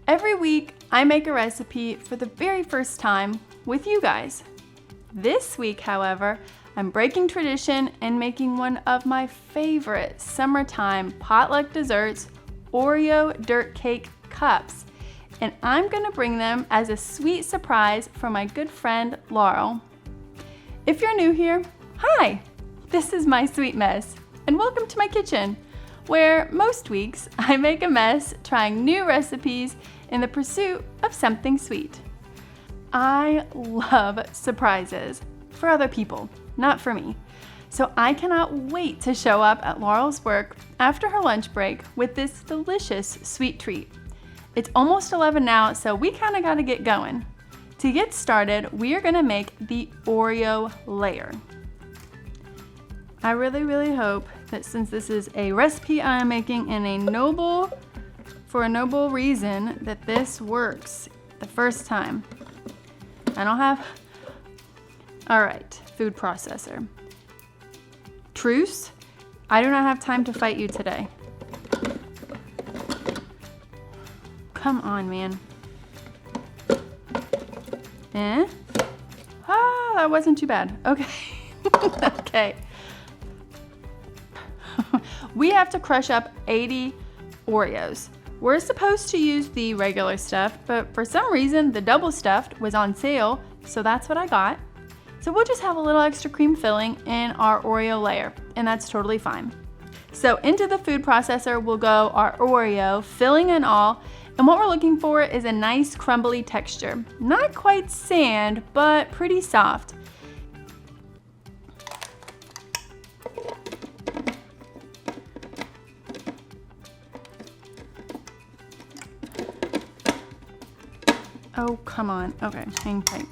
Every week, I make a recipe for the very first time with you guys. This week, however, I'm breaking tradition and making one of my favorite summertime potluck desserts, Oreo dirt cake cups. And I'm gonna bring them as a sweet surprise for my good friend, Laurel. If you're new here, hi! This is my sweet mess, and welcome to my kitchen, where most weeks I make a mess trying new recipes in the pursuit of something sweet. I love surprises for other people, not for me. So I cannot wait to show up at Laurel's work after her lunch break with this delicious sweet treat. It's almost 11 now, so we kind of got to get going. To get started, we are going to make the Oreo layer. I really hope that since this is a recipe I am making for a noble reason, that this works the first time. All right, food processor. Truce, I do not have time to fight you today. Come on, man. That wasn't too bad. Okay. Okay. We have to crush up 80 Oreos. We're supposed to use the regular stuff, but for some reason the double stuffed was on sale, so that's what I got. So we'll just have a little extra cream filling in our Oreo layer, and that's totally fine. So into the food processor will go our Oreo, filling and all, and what we're looking for is a nice crumbly texture. Not quite sand, but pretty soft. Oh, come on. Okay, hang tight.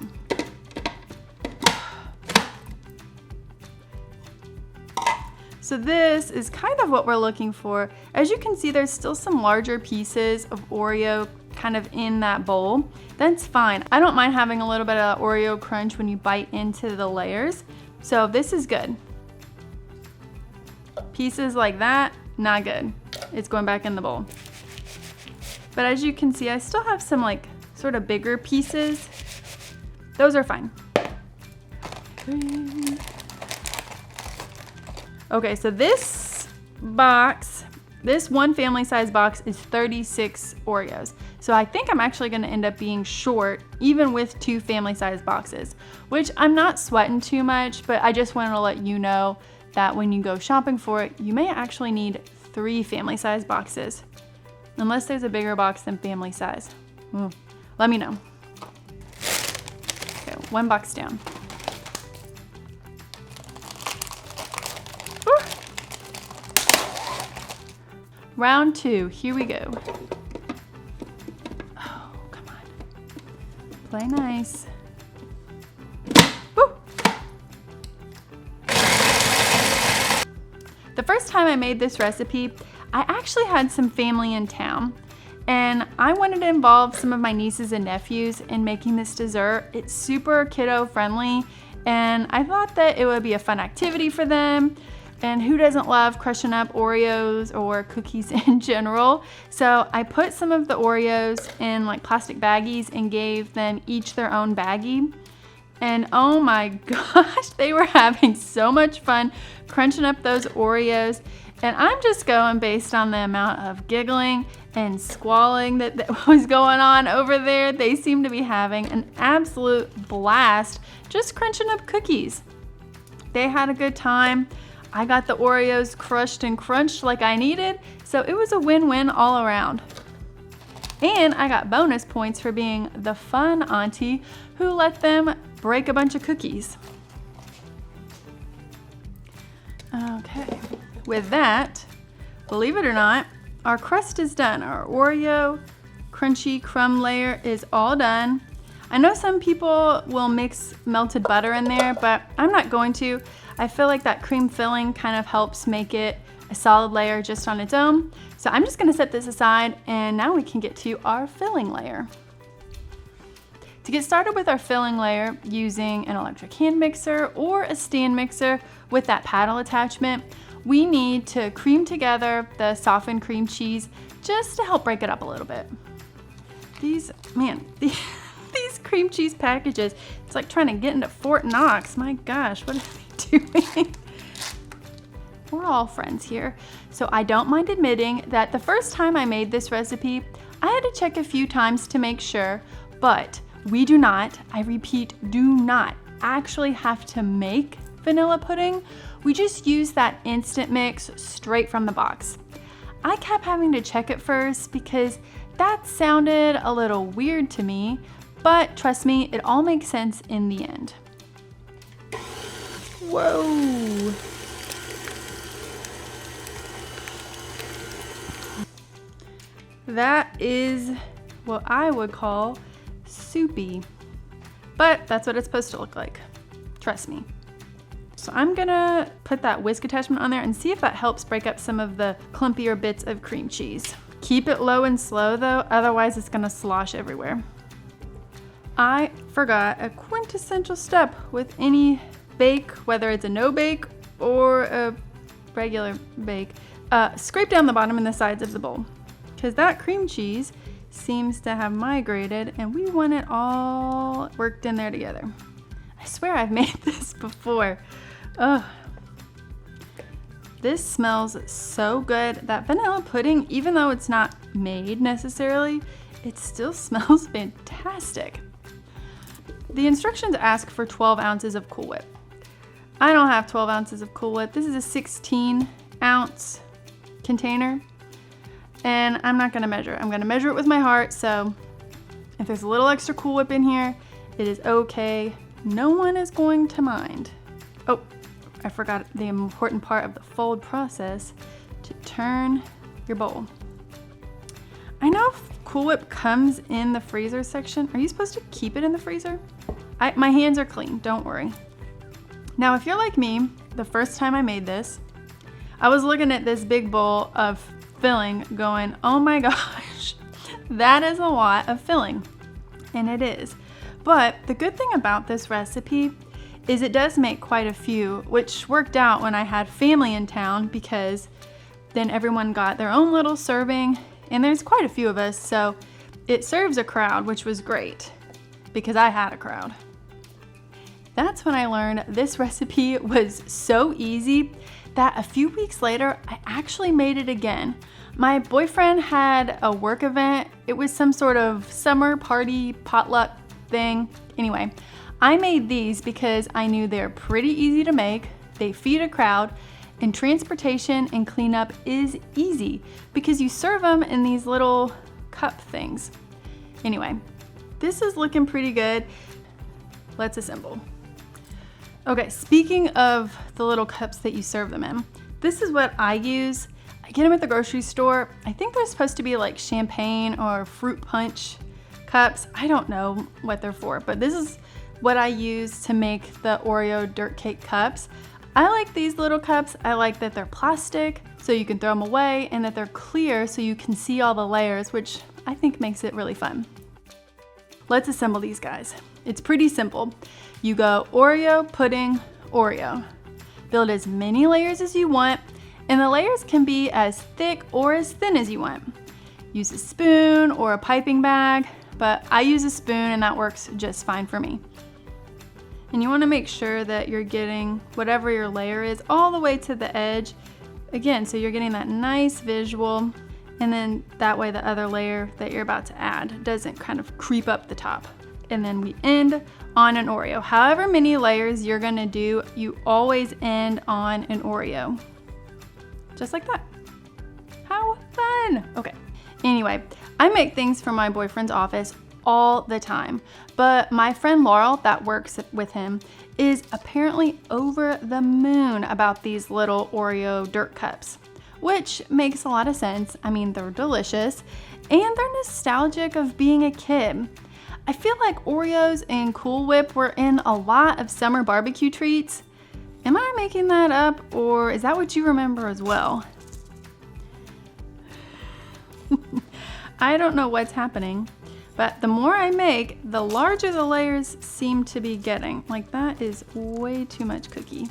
So this is kind of what we're looking for. As you can see, there's still some larger pieces of Oreo kind of in that bowl. That's fine. I don't mind having a little bit of Oreo crunch when you bite into the layers. So this is good. Pieces like that, not good. It's going back in the bowl. But as you can see, I still have some like sort of bigger pieces. Those are fine. Okay, so this box, this one family size box is 36 Oreos. So I think I'm actually gonna end up being short even with 2 family size boxes, which I'm not sweating too much, but I just wanted to let you know that when you go shopping for it, you may actually need 3 family size boxes, unless there's a bigger box than family size. Let me know. Okay, 1 box down. Woo. Round 2, here we go. Oh, come on. Play nice. Woo. The first time I made this recipe, I actually had some family in town. And I wanted to involve some of my nieces and nephews in making this dessert. It's super kiddo friendly, and I thought that it would be a fun activity for them. And who doesn't love crushing up Oreos or cookies in general? So I put some of the Oreos in like plastic baggies and gave them each their own baggie. And oh my gosh, they were having so much fun crunching up those Oreos. And I'm just going based on the amount of giggling and squalling that was going on over there. They seem to be having an absolute blast just crunching up cookies. They had a good time. I got the Oreos crushed and crunched like I needed, so it was a win-win all around. And I got bonus points for being the fun auntie who let them break a bunch of cookies. Okay. With that, believe it or not, our crust is done. Our Oreo crunchy crumb layer is all done. I know some people will mix melted butter in there, but I'm not going to. I feel like that cream filling kind of helps make it a solid layer just on its own. So I'm just gonna set this aside, and now we can get to our filling layer. To get started with our filling layer using an electric hand mixer or a stand mixer with that paddle attachment, we need to cream together the softened cream cheese just to help break it up a little bit. These cream cheese packages, it's like trying to get into Fort Knox. My gosh, what are they doing? We're all friends here. So I don't mind admitting that the first time I made this recipe, I had to check a few times to make sure, but we do not, I repeat, do not actually have to make vanilla pudding. We just use that instant mix straight from the box. I kept having to check it first because that sounded a little weird to me, but trust me, it all makes sense in the end. Whoa. That is what I would call soupy, but that's what it's supposed to look like. Trust me. So I'm gonna put that whisk attachment on there and see if that helps break up some of the clumpier bits of cream cheese. Keep it low and slow though, otherwise it's gonna slosh everywhere. I forgot a quintessential step with any bake, whether it's a no bake or a regular bake. Scrape down the bottom and the sides of the bowl, because that cream cheese seems to have migrated and we want it all worked in there together. I swear I've made this before. Ugh. This smells so good. That vanilla pudding, even though it's not made necessarily, it still smells fantastic. The instructions ask for 12 ounces of Cool Whip. I don't have 12 ounces of Cool Whip. This is a 16 ounce container. And I'm not gonna measure it. I'm gonna measure it with my heart, so if there's a little extra Cool Whip in here, it is okay. No one is going to mind. Oh, I forgot the important part of the fold process, to turn your bowl. I know Cool Whip comes in the freezer section. Are you supposed to keep it in the freezer? My hands are clean, don't worry. Now, if you're like me, the first time I made this, I was looking at this big bowl of filling going, oh my gosh, that is a lot of filling. And it is. But the good thing about this recipe is it does make quite a few, which worked out when I had family in town, because then everyone got their own little serving, and there's quite a few of us, so it serves a crowd, which was great because I had a crowd. That's when I learned this recipe was so easy that a few weeks later, I actually made it again. My boyfriend had a work event. It was some sort of summer party potluck thing. Anyway, I made these because I knew they're pretty easy to make, they feed a crowd, and transportation and cleanup is easy because you serve them in these little cup things. Anyway, this is looking pretty good. Let's assemble. Okay, speaking of the little cups that you serve them in, this is what I use. I get them at the grocery store. I think they're supposed to be like champagne or fruit punch cups. I don't know what they're for, but this is what I use to make the Oreo dirt cake cups. I like these little cups. I like that they're plastic, so you can throw them away, and that they're clear so you can see all the layers, which I think makes it really fun. Let's assemble these guys. It's pretty simple. You go Oreo, pudding, Oreo. Build as many layers as you want, and the layers can be as thick or as thin as you want. Use a spoon or a piping bag, but I use a spoon and that works just fine for me. And you want to make sure that you're getting whatever your layer is all the way to the edge. Again, so you're getting that nice visual, and then that way the other layer that you're about to add doesn't kind of creep up the top. And then we end on an Oreo. However many layers you're gonna do, you always end on an Oreo. Just like that. How fun! Okay, anyway, I make things for my boyfriend's office all the time, but my friend Laurel that works with him is apparently over the moon about these little Oreo dirt cups, which makes a lot of sense. I mean, they're delicious and they're nostalgic of being a kid. I feel like Oreos and Cool Whip were in a lot of summer barbecue treats. Am I making that up, or is that what you remember as well? I don't know what's happening, but the more I make, the larger the layers seem to be getting. Like, that is way too much cookie.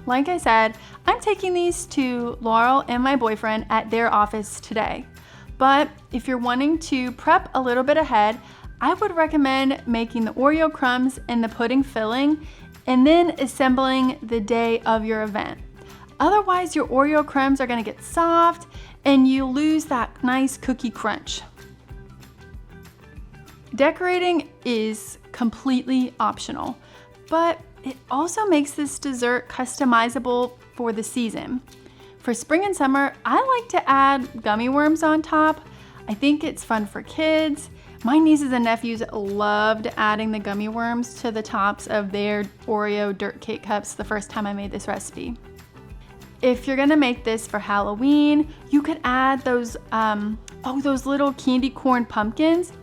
Like I said, I'm taking these to Laurel and my boyfriend at their office today. But if you're wanting to prep a little bit ahead, I would recommend making the Oreo crumbs and the pudding filling and then assembling the day of your event. Otherwise, your Oreo crumbs are gonna get soft and you lose that nice cookie crunch. Decorating is completely optional, but it also makes this dessert customizable for the season. For spring and summer, I like to add gummy worms on top. I think it's fun for kids. My nieces and nephews loved adding the gummy worms to the tops of their Oreo dirt cake cups the first time I made this recipe. If you're gonna make this for Halloween, you could add those little candy corn pumpkins.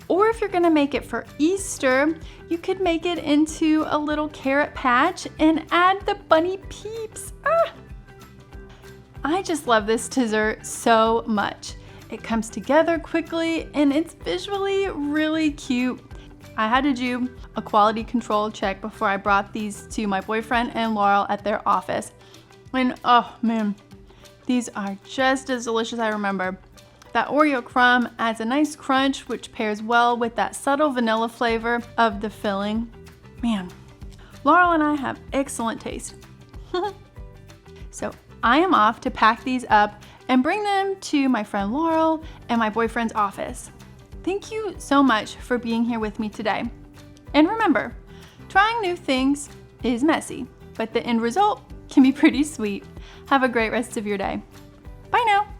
Or if you're gonna make it for Easter, you could make it into a little carrot patch and add the bunny peeps. I just love this dessert so much. It comes together quickly and it's visually really cute. I had to do a quality control check before I brought these to my boyfriend and Laurel at their office. And oh man, these are just as delicious as I remember. That Oreo crumb adds a nice crunch, which pairs well with that subtle vanilla flavor of the filling. Man, Laurel and I have excellent taste. So I am off to pack these up and bring them to my friend Laurel and my boyfriend's office. Thank you so much for being here with me today. And remember, trying new things is messy, but the end result can be pretty sweet. Have a great rest of your day. Bye now.